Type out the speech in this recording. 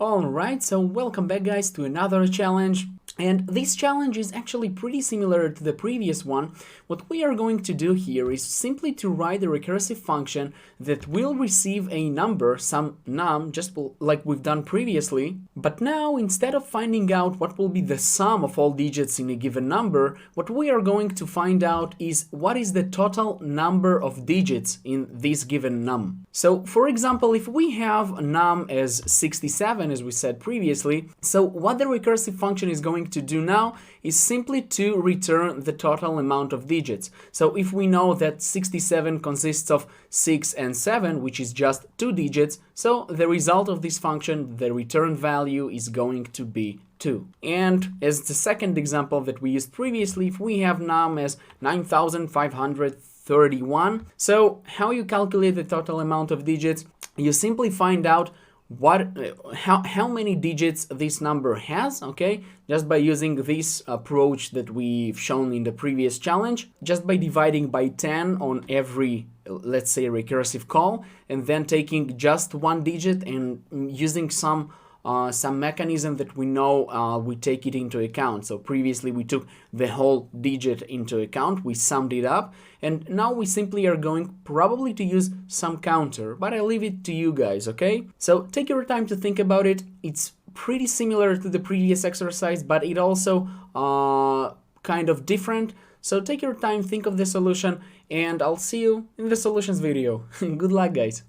Alright, so welcome back guys to another challenge. And this challenge is actually pretty similar to the previous one. What we are going to do here is simply to write a recursive function that will receive a number, some num, just like we've done previously. But now, instead of finding out what will be the sum of all digits in a given number, what we are going to find out is what is the total number of digits in this given num. So, for example, if we have num as 67, as we said previously, so what the recursive function is going to do now is simply to return the total amount of digits. So if we know that 67 consists of 6 and 7, which is just 2 digits, so the result of this function, the return value, is going to be 2. And as the second example that we used previously, if we have num as 9531, so how you calculate the total amount of digits? You simply find out how many digits this number has, okay, just by using this approach that we've shown in the previous challenge, just by dividing by 10 on every, let's say, recursive call, and then taking just one digit and using some mechanism that we know we take it into account. So previously we took the whole digit into account, we summed it up, and now we simply are going probably to use some counter, but I leave it to you guys, okay? So take your time to think about it. It's pretty similar to the previous exercise, but it also kind of different. So take your time, think of the solution, and I'll see you in the solutions video. Good luck, guys.